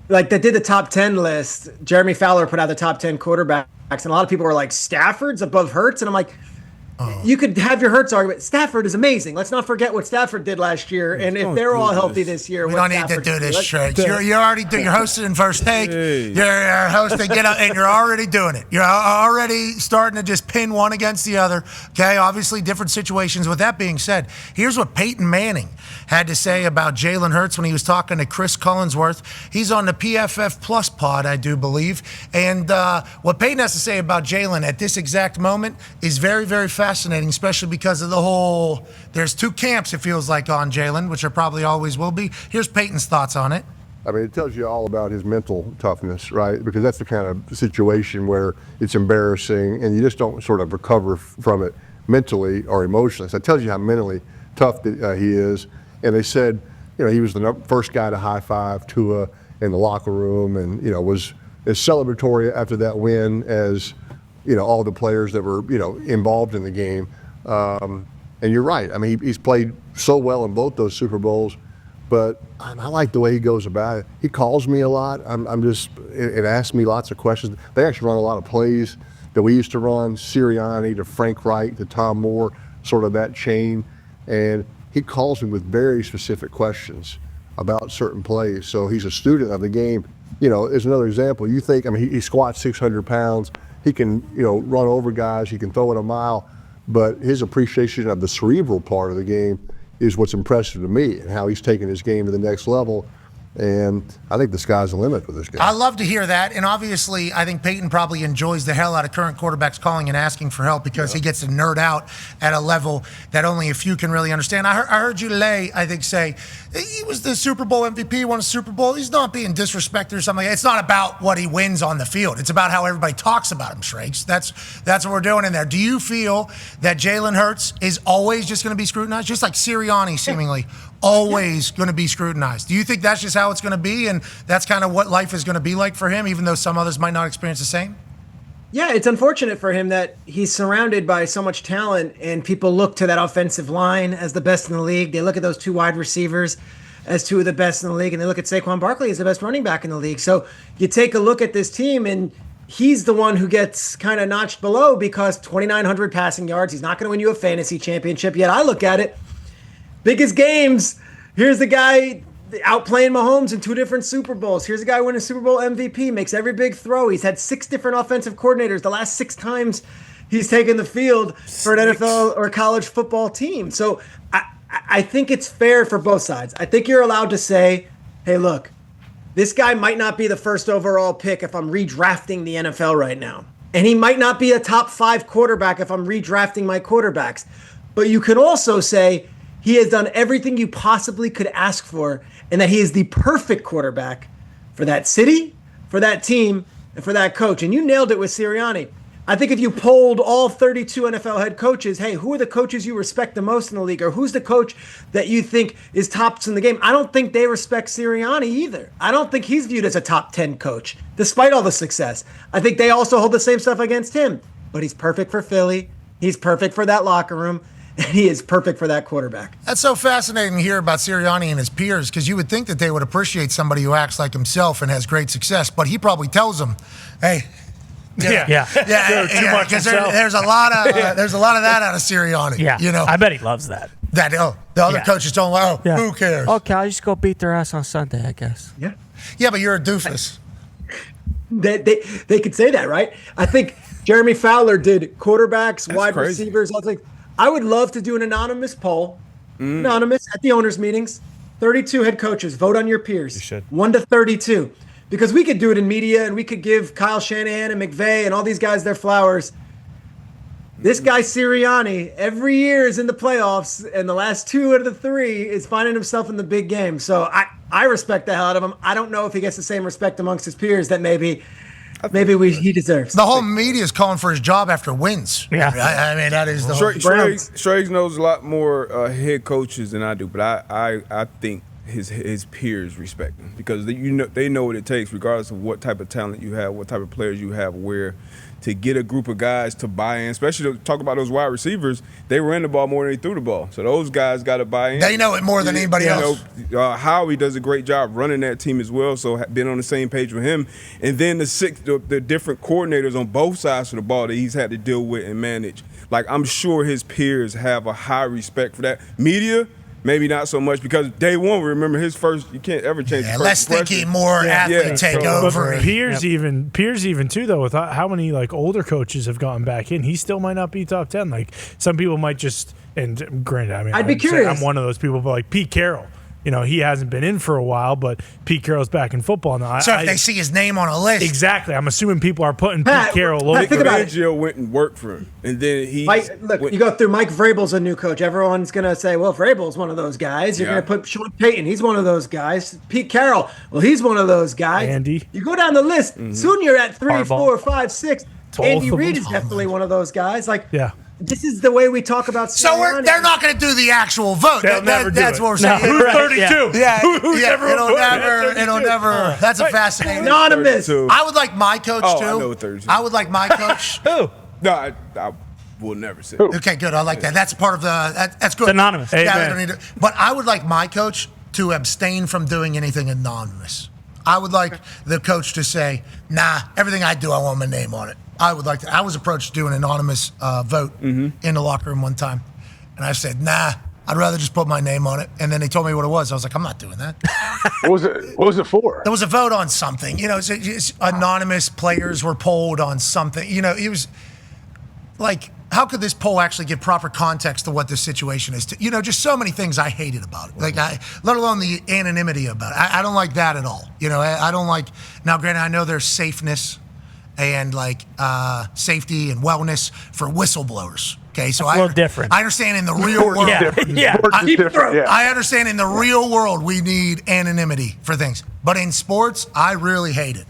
like that did the top 10 list. Jeremy Fowler put out the top 10 quarterbacks, and a lot of people were like, Stafford's above Hurts, and I'm like, you could have your Hurts argument. Stafford is amazing. Let's not forget what Stafford did last year. And if they're all healthy this year, we don't need to do this, Shreds. You're already you're hosting in First Take. You're hosting, and you're already doing it. You're already starting to just pin one against the other. Okay, obviously different situations. With that being said, here's what Peyton Manning had to say about Jalen Hurts when he was talking to Chris Collinsworth. He's on the PFF Plus pod, I do believe. And what Peyton has to say about Jalen at this exact moment is very, very fascinating, especially because of the whole, there's two camps, it feels like, on Jalen, which there probably always will be. Here's Peyton's thoughts on it. I mean, it tells you all about his mental toughness, right? Because that's the kind of situation where it's embarrassing and you just don't sort of recover from it mentally or emotionally. So it tells you how mentally tough that, he is. And they said, he was the first guy to high five Tua in the locker room, and was as celebratory after that win as all the players that were involved in the game. And you're right. I mean, he's played so well in both those Super Bowls, but I like the way he goes about it. He calls me a lot. It asks me lots of questions. They actually run a lot of plays that we used to run, Sirianni to Frank Wright to Tom Moore, sort of that chain, and he calls me with very specific questions about certain plays. So he's a student of the game. As another example, you think, he squats 600 pounds. He can, run over guys. He can throw it a mile. But his appreciation of the cerebral part of the game is what's impressive to me, and how he's taken his game to the next level. And I think the sky's the limit with this guy. I love to hear that. And obviously, I think Peyton probably enjoys the hell out of current quarterbacks calling and asking for help, because he gets to nerd out at a level that only a few can really understand. I heard you, I think, say he was the Super Bowl MVP, won a Super Bowl. He's not being disrespected or something. It's not about what he wins on the field. It's about how everybody talks about him, Shrakes. That's what we're doing in there. Do you feel that Jalen Hurts is always just going to be scrutinized? Just like Sirianni, seemingly. Always going to be scrutinized. Do you think that's just how it's going to be, and that's kind of what life is going to be like for him, even though some others might not experience the same? Yeah, it's unfortunate for him that he's surrounded by so much talent, and people look to that offensive line as the best in the league. They look at those two wide receivers as two of the best in the league, and they look at Saquon Barkley as the best running back in the league. So you take a look at this team, and he's the one who gets kind of notched below because 2,900 passing yards. He's not going to win you a fantasy championship. Yet I look at it, biggest games. Here's the guy outplaying Mahomes in 2 different Super Bowls. Here's a guy winning Super Bowl MVP, makes every big throw. He's had 6 different offensive coordinators the last 6 times he's taken the field for an NFL or college football team. So I think it's fair for both sides. I think you're allowed to say, hey, look, this guy might not be the first overall pick if I'm redrafting the NFL right now. And he might not be a top 5 quarterback if I'm redrafting my quarterbacks. But you could also say, he has done everything you possibly could ask for, and that he is the perfect quarterback for that city, for that team, and for that coach. And you nailed it with Sirianni. I think if you polled all 32 NFL head coaches, hey, who are the coaches you respect the most in the league, or who's the coach that you think is tops in the game? I don't think they respect Sirianni either. I don't think he's viewed as a top 10 coach, despite all the success. I think they also hold the same stuff against him. But he's perfect for Philly. He's perfect for that locker room. And he is perfect for that quarterback. That's so fascinating to hear about Sirianni and his peers, because you would think that they would appreciate somebody who acts like himself and has great success, but he probably tells them, hey, too much because there's a lot of that out of Sirianni. Yeah, I bet he loves that. The other coaches don't like. Who cares? Okay, I'll just go beat their ass on Sunday, I guess. Yeah, but you're a doofus. They could say that, right? I think Jeremy Fowler did quarterbacks, wide receivers. I would love to do an anonymous poll, anonymous at the owners' meetings. 32 head coaches, vote on your peers. You should. 1 to 32. Because we could do it in media, and we could give Kyle Shanahan and McVay and all these guys their flowers. This guy Sirianni, every year is in the playoffs, and the last 2 out of the 3 is finding himself in the big game. So I respect the hell out of him. I don't know if he gets the same respect amongst his peers that maybe he deserves. The whole media is calling for his job after wins. Yeah. I mean, that is the Straight knows a lot more head coaches than I do, but I think his peers respect him, because they know what it takes, regardless of what type of talent you have, what type of players you have, where to get a group of guys to buy in, especially to talk about those wide receivers, they ran the ball more than they threw the ball. So those guys got to buy in. They know it more than anybody else. Howie does a great job running that team as well, so being on the same page with him. And then the different coordinators on both sides of the ball that he's had to deal with and manage. Like, I'm sure his peers have a high respect for that. Media, maybe not so much, because day one, remember his first, you can't ever change the first less thinking, more athlete take over. But Piers even too, though, with how many like older coaches have gotten back in, he still might not be top 10. Like, some people might just, and granted, I mean, I'd be curious. I'm one of those people, but like Pete Carroll, he hasn't been in for a while, but Pete Carroll's back in football now. So if they see his name on a list. Exactly. I'm assuming people are putting Pete Carroll over. Think about it. Fangio went and worked for him, and then he you go through Mike Vrabel's a new coach. Everyone's going to say, well, Vrabel's one of those guys. You're going to put Sean Payton. He's one of those guys. Pete Carroll. Well, he's one of those guys. Andy. You go down the list. Soon you're at 3, Harbaugh. 4, 5, 6. Andy Reid is definitely one of those guys. Like, this is the way we talk about. So they're not going to do the actual vote. That's what we're saying. Who's 32? It'll never. That's a fascinating. Anonymous. I would like my coach too. I know 32. I would like my coach. Who? No, I will never say. Okay, good. I like that. That's part of the. That's good. It's anonymous. Yeah, Amen. we don't need to, but I would like my coach to abstain from doing anything anonymous. I would like the coach to say, "Nah, everything I do, I want my name on it." I would like to. I was approached to do an anonymous vote in the locker room one time, and I said, "Nah, I'd rather just put my name on it." And then they told me what it was. I was like, "I'm not doing that." What was it for? There was a vote on something. It's anonymous players were polled on something. It was like, how could this poll actually give proper context to what this situation is? Just so many things I hated about it. Like, let alone the anonymity about it. I don't like that at all. I don't like. Now, granted, I know there's safeness and safety and wellness for whistleblowers. Okay, so a little different. I understand in the real world. I understand in the real world we need anonymity for things, but in sports, I really hate it.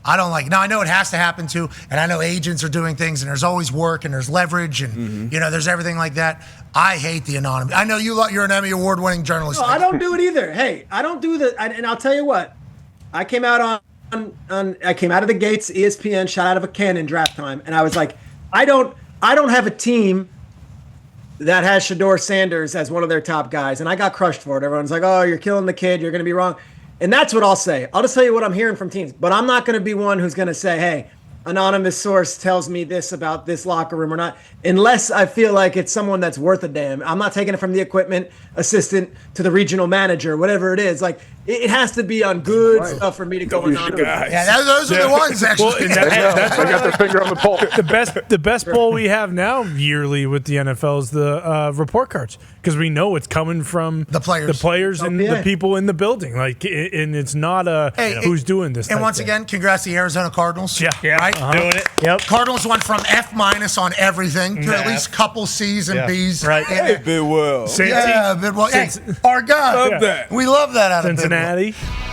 I don't like it. Now, I know it has to happen too, and I know agents are doing things, and there's always work, and there's leverage, and there's everything like that. I hate the anonymity. I know you're an Emmy award-winning journalist. No, I don't do it either. Hey, I don't do and I'll tell you what. I came out I came out of the gates, ESPN, shot out of a cannon draft time, and I was like, I don't have a team that has Shador Sanders as one of their top guys, and I got crushed for it. Everyone's like, oh, you're killing the kid, you're going to be wrong. And that's what I'll say. I'll just tell you what I'm hearing from teams, but I'm not going to be one who's going to say, hey, anonymous source tells me this about this locker room or not, unless I feel like it's someone that's worth a damn. I'm not taking it from the equipment assistant to the regional manager, whatever it is. Like, it has to be on good stuff for me to go anonymous. Yeah, those are the ones, actually. That's I got their finger on the pulse. The best poll we have now yearly with the NFL is the report cards, because we know it's coming from the players and the people in the building. Like, and it's not who's doing this. And once again, congrats to the Arizona Cardinals. Yeah, right, doing it. Yep. Cardinals went from F- on everything to at least couple C's and B's. Right. Hey, Bidwell. Bidwell. Hey, our guy. Love that. We love that out of Cincinnati. Bidwell.